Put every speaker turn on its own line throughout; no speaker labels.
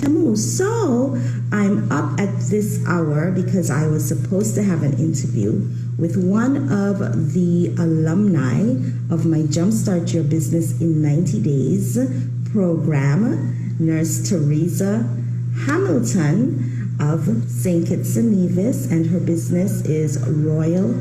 Tamu. So I'm up at this hour because I was supposed to have an interview with one of the alumni of my Jumpstart Your Business in 90 Days program, Nurse Teresa Hamilton of St. Kitts and Nevis, and her business is Royal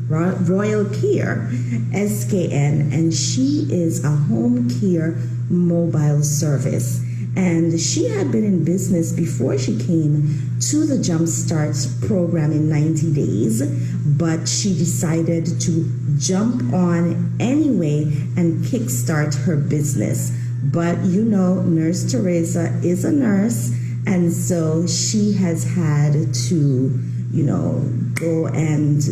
Care, SKN, and she is a home care mobile service. And she had been in business before she came to the Jumpstart program in 90 days, but she decided to jump on anyway and kickstart her business. But you know, Nurse Teresa is a nurse, and so she has had to, go and,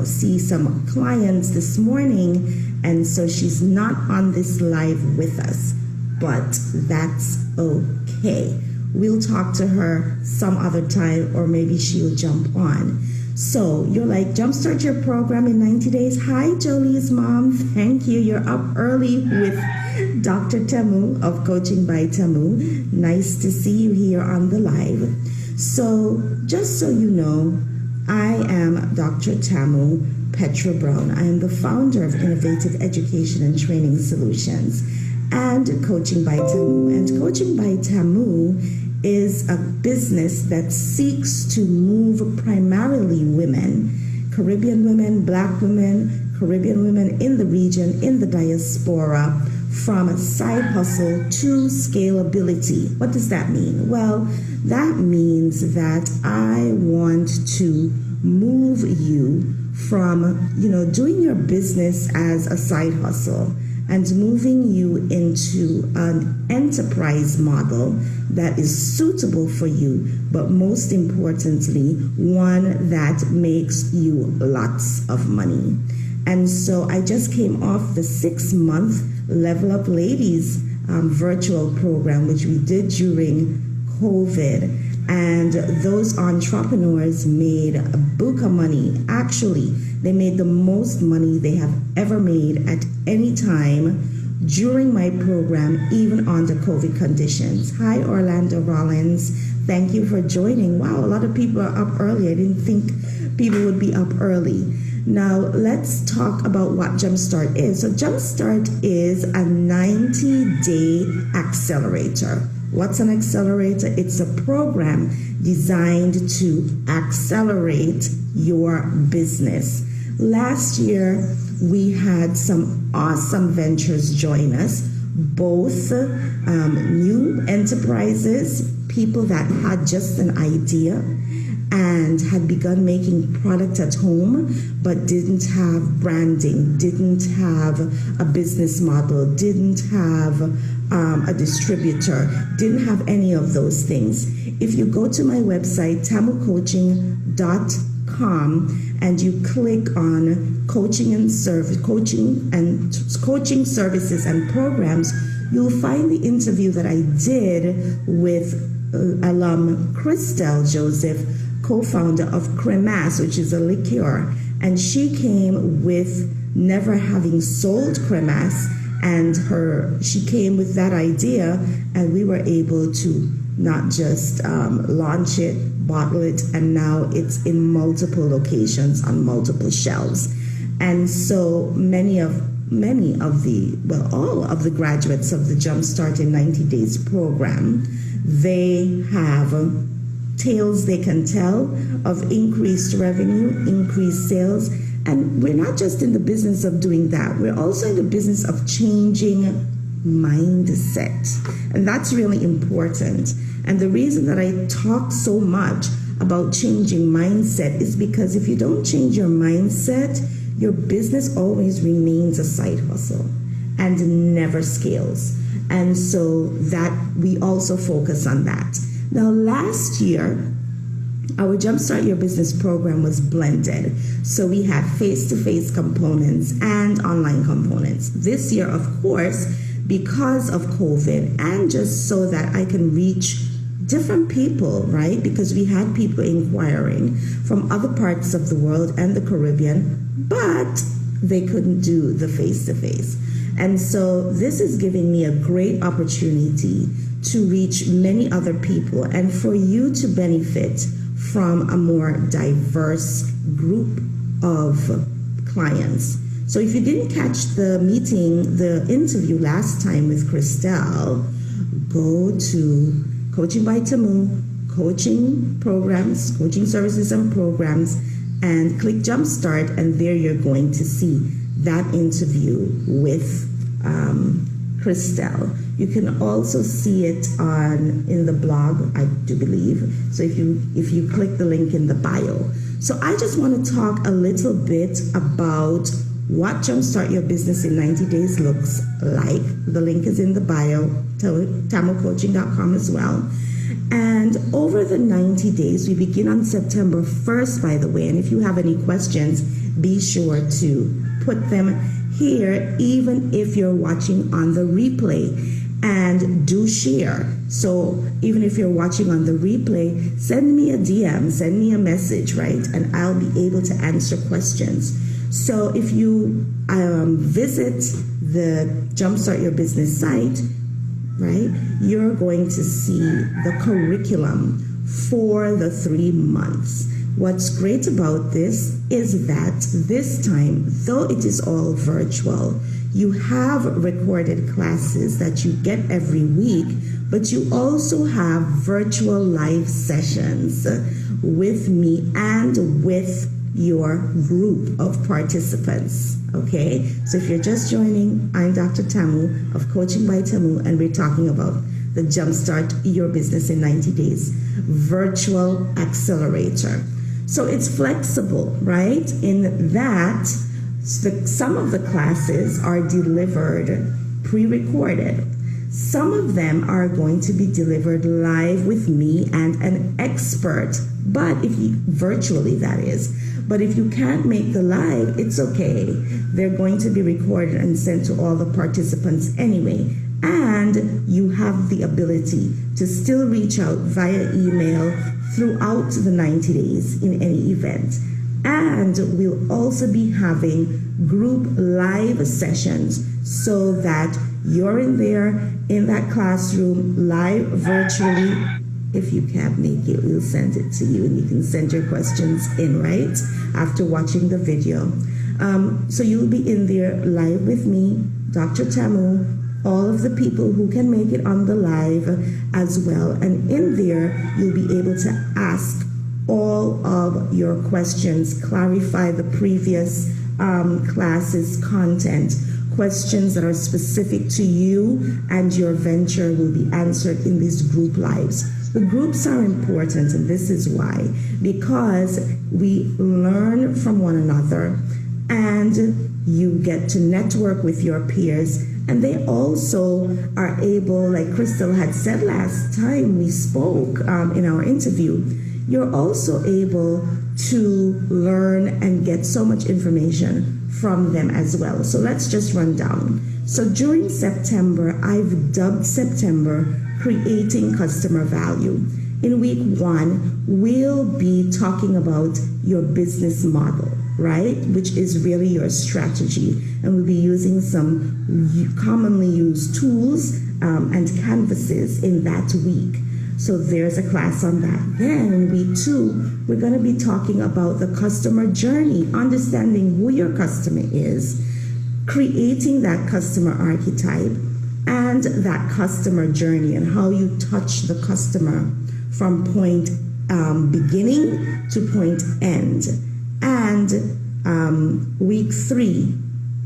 see some clients this morning, and so she's not on this live with us, but that's okay. We'll talk to her some other time, or maybe she'll jump on. So you're like, Jumpstart Your Program in 90 Days. Hi, Jolie's mom. Thank you. You're up early with Dr. Tamu of Coaching by Tamu. Nice to see you here on the live. So just so you know, I am Dr. Tamu Petra Brown. I am the founder of Innovative Education and Training Solutions and Coaching by Tamu. And Coaching by Tamu is a business that seeks to move primarily women, Caribbean women, Black women, Caribbean women in the region, in the diaspora, from a side hustle to scalability. What does that mean? Well, that means that I want to move you from, doing your business as a side hustle and moving you into an enterprise model that is suitable for you, but most importantly, one that makes you lots of money. And so I just came off the 6-month Level Up Ladies virtual program, which we did during COVID. And those entrepreneurs made a book of money. Actually, they made the most money they have ever made at any time during my program, even under COVID conditions. Hi, Orlando Rollins. Thank you for joining. Wow, a lot of people are up early. I didn't think people would be up early. Now, let's talk about what Jumpstart is. So Jumpstart is a 90-day accelerator. What's an accelerator? It's a program designed to accelerate your business. Last year, we had some awesome ventures join us, both new enterprises, people that had just an idea and had begun making product at home, but didn't have branding, didn't have a business model, didn't have a distributor, didn't have any of those things. If you go to my website, tamucoaching.com, and you click on coaching services and programs, you'll find the interview that I did with alum Christelle Joseph, co-founder of Cremas, which is a liqueur, and she came with never having sold Cremas, and she came with that idea, and we were able to not just launch it, bottle it, and now it's in multiple locations on multiple shelves. And so all of the graduates of the Jumpstart in 90 Days program, they have tales they can tell of increased revenue, increased sales. And we're not just in the business of doing that. We're also in the business of changing mindset. And that's really important. And the reason that I talk so much about changing mindset is because if you don't change your mindset, your business always remains a side hustle and never scales. And so that we also focus on that. Now, last year, our Jumpstart Your Business program was blended. So we had face-to-face components and online components. This year, of course, because of COVID and just so that I can reach different people, right? Because we had people inquiring from other parts of the world and the Caribbean, but they couldn't do the face-to-face. And so this is giving me a great opportunity to reach many other people and for you to benefit from a more diverse group of clients. So if you didn't catch the interview last time with Christelle, go to Coaching by Tamu, coaching programs, coaching services and programs, and click Jumpstart, and there you're going to see that interview with Christelle. You can also see it in the blog, I do believe. So if you click the link in the bio. So I just want to talk a little bit about what Jumpstart Your Business in 90 Days looks like. The link is in the bio, tamucoaching.com as well. And over the 90 days, we begin on September 1st, by the way. And if you have any questions, be sure to put them here, even if you're watching on the replay, and do share. So even if you're watching on the replay, send me a DM, send me a message, right? And I'll be able to answer questions. So if you visit the Jumpstart Your Business site, right, you're going to see the curriculum for the 3 months. What's great about this is that this time, though it is all virtual, you have recorded classes that you get every week, but you also have virtual live sessions with me and with your group of participants. Okay, so if you're just joining, I'm Dr. Tamu of Coaching by Tamu, and we're talking about the Jumpstart Your Business in 90 Days Virtual Accelerator. So it's flexible, right? In that some of the classes are delivered pre-recorded. Some of them are going to be delivered live with me and an expert, but virtually, that is. But if you can't make the live, it's okay. They're going to be recorded and sent to all the participants anyway. And you have the ability to still reach out via email throughout the 90 days in any event. And we'll also be having group live sessions so that you're in there in that classroom live virtually. If you can't make it, we'll send it to you and you can send your questions in, right, after watching the video. So you'll be in there live with me, Dr. Tamu, all of the people who can make it on the live as well. And in there, you'll be able to ask all of your questions, clarify the previous classes' content. Questions that are specific to you and your venture will be answered in these group lives. The groups are important, and this is why. Because we learn from one another, and you get to network with your peers, and they also are able, like Crystal had said last time we spoke in our interview, you're also able to learn and get so much information from them as well. So let's just run down. So during September, I've dubbed September Creating Customer Value. In week 1, we'll be talking about your business model, right? Which is really your strategy. And we'll be using some commonly used tools and canvases in that week. So there's a class on that. Then in week 2, we're going to be talking about the customer journey, understanding who your customer is, creating that customer archetype and that customer journey and how you touch the customer from point beginning to point end. And week 3,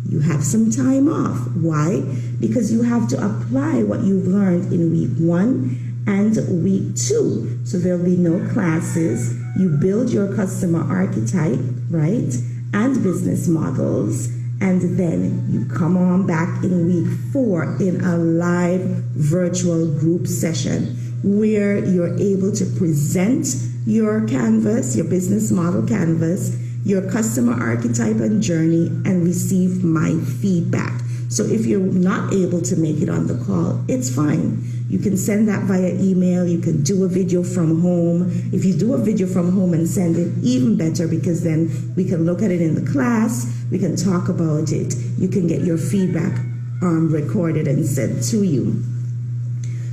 you have some time off. Why? Because you have to apply what you've learned in week 1 and week 2. So there'll be no classes. You build your customer archetype, right? And business models. And then you come on back in week 4 in a live virtual group session where you're able to present your canvas, your business model canvas, your customer archetype and journey, and receive my feedback. So if you're not able to make it on the call, it's fine. You can send that via email. You can do a video from home. If you do a video from home and send it, even better, because then we can look at it in the class. We can talk about it. You can get your feedback recorded and sent to you.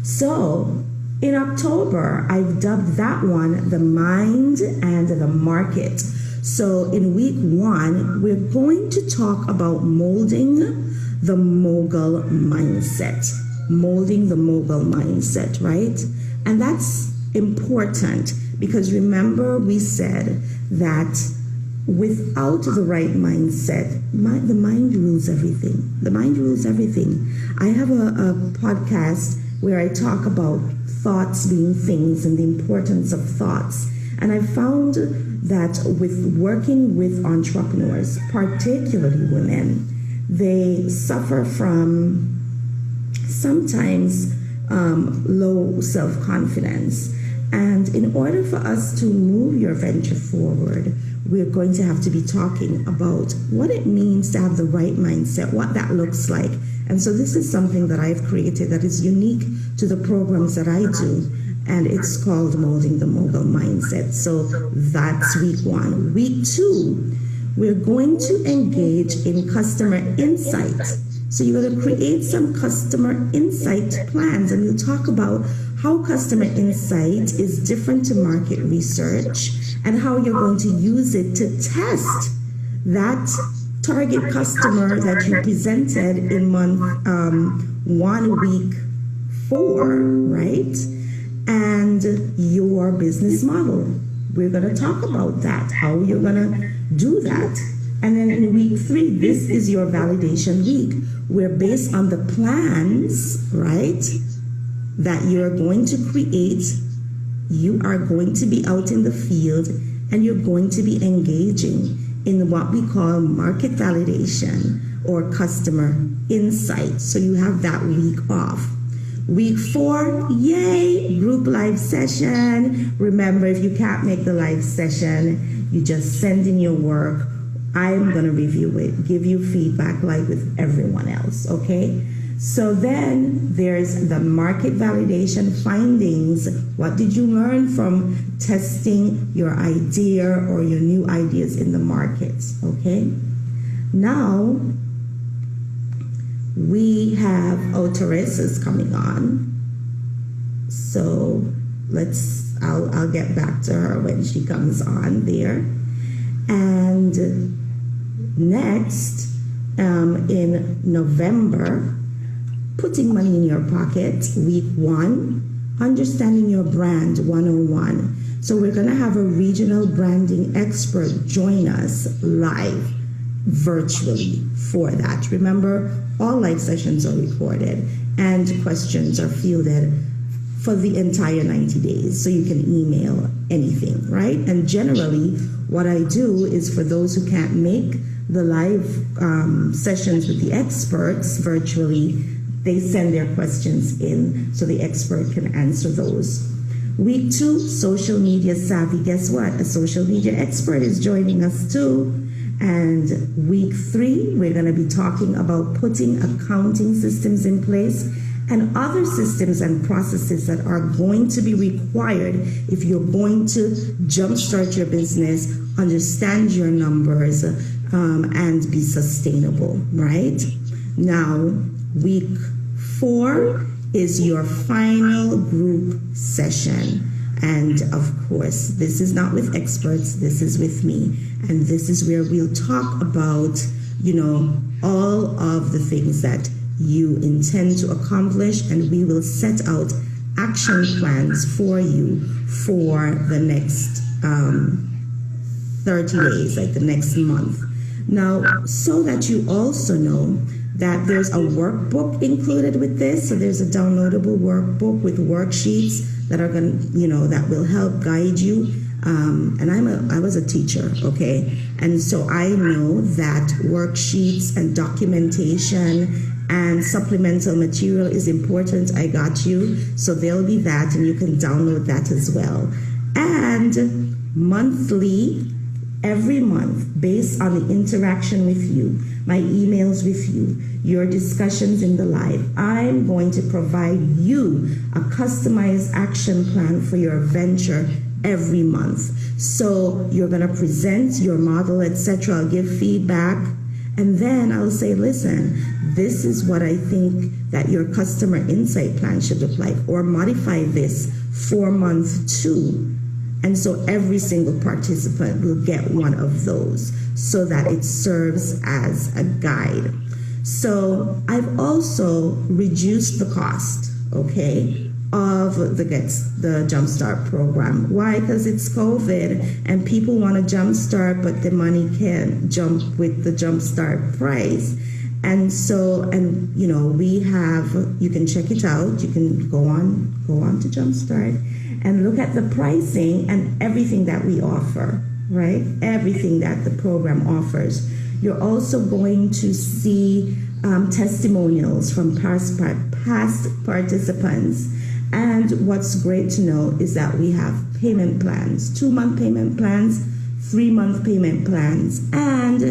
So in October, I've dubbed that one the mind and the market. So in week 1, we're going to talk about molding the mogul mindset. Molding the mogul mindset, right? And that's important because remember we said that without the right mindset, the mind rules everything. The mind rules everything. I have a podcast where I talk about thoughts being things and the importance of thoughts. And I found that with working with entrepreneurs, particularly women, they suffer from sometimes low self-confidence. And in order for us to move your venture forward, we're going to have to be talking about what it means to have the right mindset, what that looks like. And so this is something that I've created that is unique to the programs that I do. And it's called Molding the Mogul Mindset. So that's week 1. Week 2, we're going to engage in customer insight. So you're going to create some customer insight plans, and we'll talk about how customer insight is different to market research and how you're going to use it to test that target customer that you presented in month 1, week 4, right? And your business model. We're going to talk about that, how you're going to do that. And then in week 3, this is your validation week, where based on the plans, right, that you're going to create, you are going to be out in the field and you're going to be engaging in what we call market validation or customer insight. So you have that week off. Week 4, yay, group live session. Remember, if you can't make the live session, you just send in your work. I'm going to review it, give you feedback like with everyone else, okay? So then there's the market validation findings. What did you learn from testing your idea or your new ideas in the market, okay? Now, we have Teresa's coming on. So I'll get back to her when she comes on there. And next, in November, putting money in your pocket, week 1, understanding your brand 101. So we're going to have a regional branding expert join us live virtually for that. Remember, all live sessions are recorded and questions are fielded for the entire 90 days. So you can email anything, right? And generally, what I do is for those who can't make the live sessions with the experts virtually, they send their questions in so the expert can answer those. Week 2, social media savvy. Guess what? A social media expert is joining us too. And week 3, we're going to be talking about putting accounting systems in place and other systems and processes that are going to be required if you're going to jumpstart your business, understand your numbers, and be sustainable, right? Now, week 4 is your final group session. And of course, this is not with experts, this is with me. And this is where we'll talk about, all of the things that you intend to accomplish, and we will set out action plans for you for the next 30 days, like the next month. Now, so that you also know that there's a workbook included with this. So there's a downloadable workbook with worksheets that are going to, that will help guide you. And I was a teacher, okay? And so I know that worksheets and documentation and supplemental material is important. I got you. So there'll be that, and you can download that as well. And monthly, every month, based on the interaction with you, my emails with you, your discussions in the live, I'm going to provide you a customized action plan for your venture every month. So you're going to present your model, etc. I'll give feedback, And then I'll say, listen, this is what I think that your customer insight plan should look like, or modify this for month 2. And so every single participant will get one of those so that it serves as a guide. So I've also reduced the cost, okay, of the Jumpstart program. Why? Because it's COVID and people want to jumpstart, but the money can't jump with the Jumpstart price. And so, and you know, we have, you can check it out. You can go on to Jumpstart and look at the pricing and everything that we offer, right? Everything that the program offers. You're also going to see testimonials from past participants. And what's great to know is that we have payment plans, 2-month payment plans, 3-month payment plans. And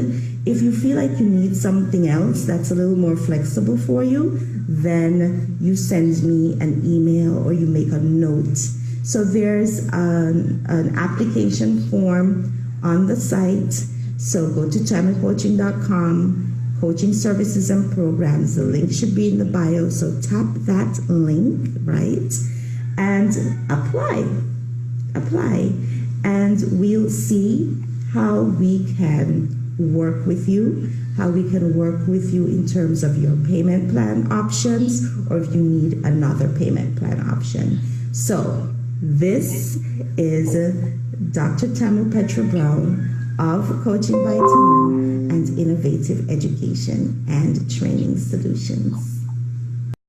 if you feel like you need something else that's a little more flexible for you, then you send me an email or you make a note. So there's an application form on the site. So go to tamucoaching.com, coaching services and programs. The link should be in the bio. So tap that link, right? And apply. And we'll see how we can work with you, in terms of your payment plan options, or if you need another payment plan option. So this is Dr. Tamu Petra Brown of Coaching by Tamu and Innovative Education and Training Solutions.